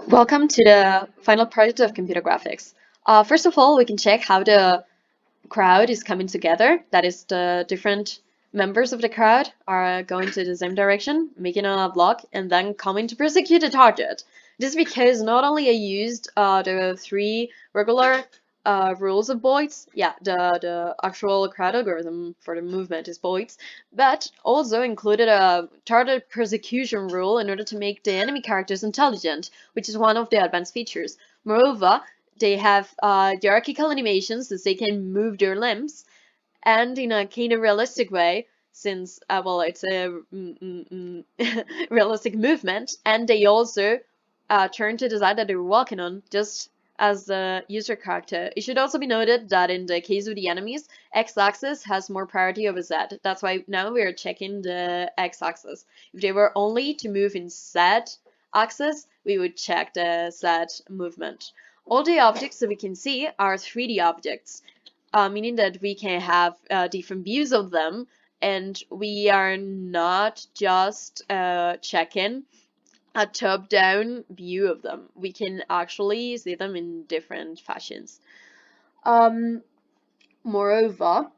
Welcome to the final project of computer graphics. First of all, we can check how the crowd is coming together. That is, the different members of the crowd are going to the same direction, making a block, and then coming to persecute the target. This is because not only I used the three regular rules of Boyd's, yeah, the actual crowd algorithm for the movement is Boyd's, but also included a target persecution rule in order to make the enemy characters intelligent, which is one of the advanced features. Moreover, they have hierarchical animations as they can move their limbs, and in a kind of realistic way, since well, it's a realistic movement, and they also turn to the side that they're walking on, just as the user character. It should also be noted that in the case of the enemies, x-axis has more priority over z. That's why now we are checking the x-axis. If they were only to move in z-axis, we would check the z movement. All the objects that we can see are 3D objects, meaning that we can have different views of them, and we are not just checking a top-down view of them. We can actually see them in different fashions. Moreover,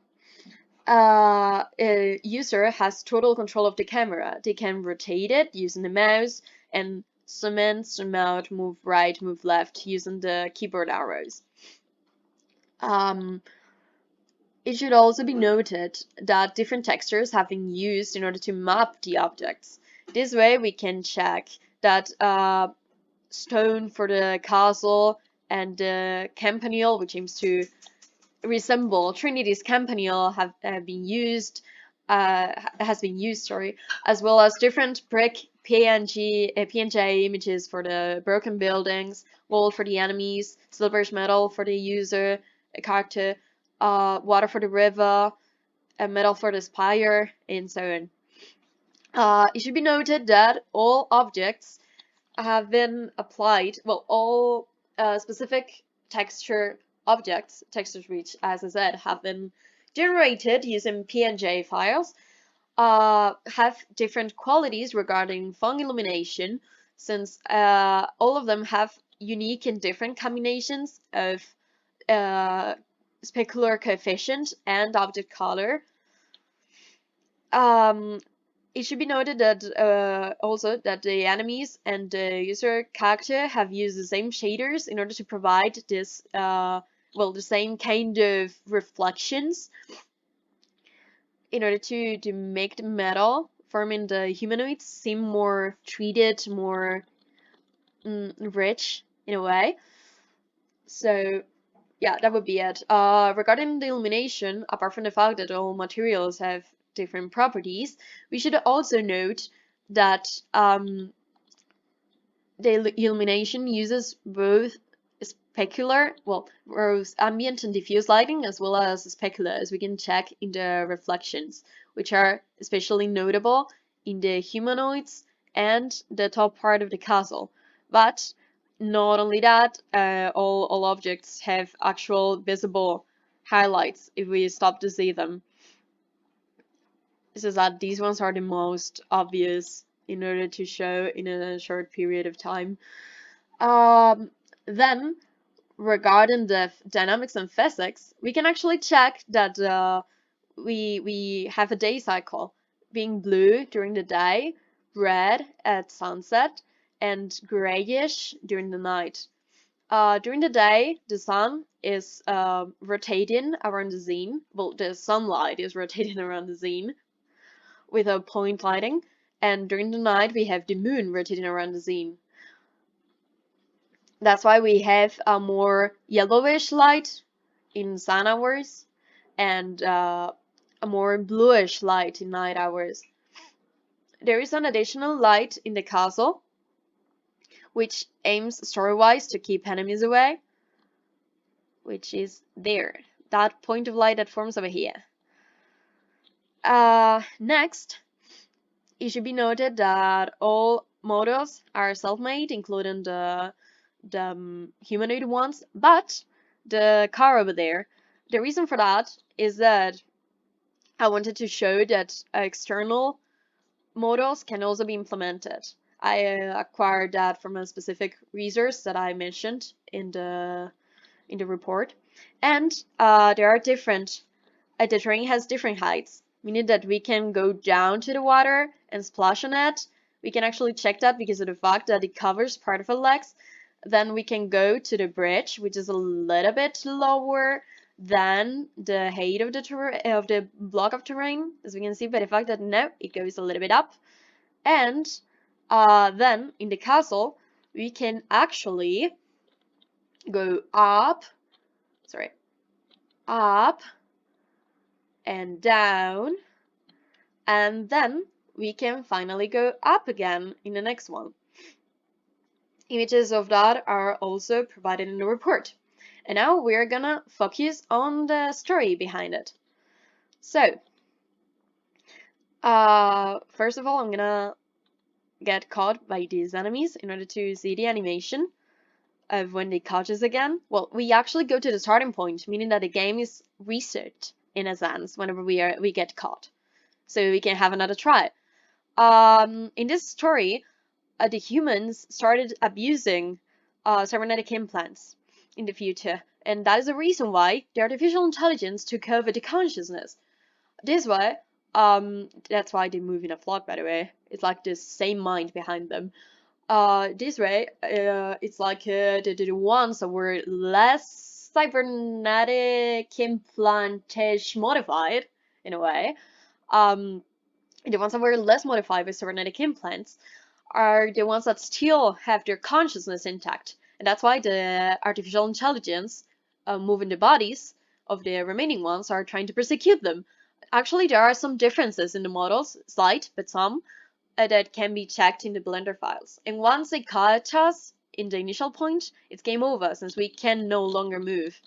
a user has total control of the camera. They can rotate it using the mouse and zoom in, zoom out, move right, move left using the keyboard arrows. It should also be noted that different textures have been used in order to map the objects. This way we can check that stone for the castle and the campanile, which aims to resemble Trinity's campanile, has been used, as well as different brick PNG images for the broken buildings, gold for the enemies, silverish metal for the user character, water for the river, metal for the spire, and so on. It should be noted that all objects have been applied, well, all specific texture objects, textures which, as I said, have been generated using PNG files, have different qualities regarding fong illumination, since all of them have unique and different combinations of specular coefficient and object color. It should be noted that also that the enemies and the user character have used the same shaders in order to provide this well, the same kind of reflections in order to make the metal forming the humanoids seem more treated, more rich in a way. So yeah, that would be it. Regarding the illumination, apart from the fact that all materials have different properties, we should also note that the illumination uses both specular, well, both ambient and diffuse lighting, as well as specular, as we can check in the reflections, which are especially notable in the humanoids and the top part of the castle. But not only that, all objects have actual visible highlights if we stop to see them. This is that these ones are the most obvious in order to show in a short period of time. Then, regarding the dynamics and physics, we can actually check that we have a day cycle, being blue during the day, red at sunset, and grayish during the night. During the day, the sun is rotating around the zenith. Well, the sunlight is rotating around the zenith with a point lighting, and during the night we have the moon rotating around the zenith. That's why we have a more yellowish light in sun hours and a more bluish light in night hours. There is an additional light in the castle, which aims story-wise to keep enemies away, which is there. That point of light that forms over here. Next, it should be noted that all models are self-made, including the humanoid ones, but the car over there, the reason for that is that I wanted to show that external models can also be implemented. I acquired that from a specific resource that I mentioned in the report. And there are different, the terrain has different heights, meaning that we can go down to the water and splash on it. We can actually check that because of the fact that it covers part of our legs. Then we can go to the bridge, which is a little bit lower than the height of the block of terrain, as we can see by the fact that no, it goes a little bit up. And then in the castle, we can actually go up, sorry, up and down, and then we can finally go up again in the next one. Images of that are also provided in the report. And now we're gonna focus on the story behind it. So, first of all, I'm gonna get caught by these enemies in order to see the animation of when they catch us again. Well, we actually go to the starting point, meaning that the game is reset in a sense whenever we get caught, so we can have another try. In this story, the humans started abusing cybernetic implants in the future, and that is the reason why the artificial intelligence took over the consciousness. This way, that's why they move in a flock, by the way. It's like the same mind behind them. This way, it's like the ones that were less cybernetic implantation modified, in a way. The ones that were less modified with cybernetic implants are the ones that still have their consciousness intact. And that's why the artificial intelligence moving the bodies of the remaining ones are trying to persecute them. Actually, there are some differences in the models, slight, but some, that can be checked in the Blender files. And once they catch us in the initial point, it's game over, since we can no longer move.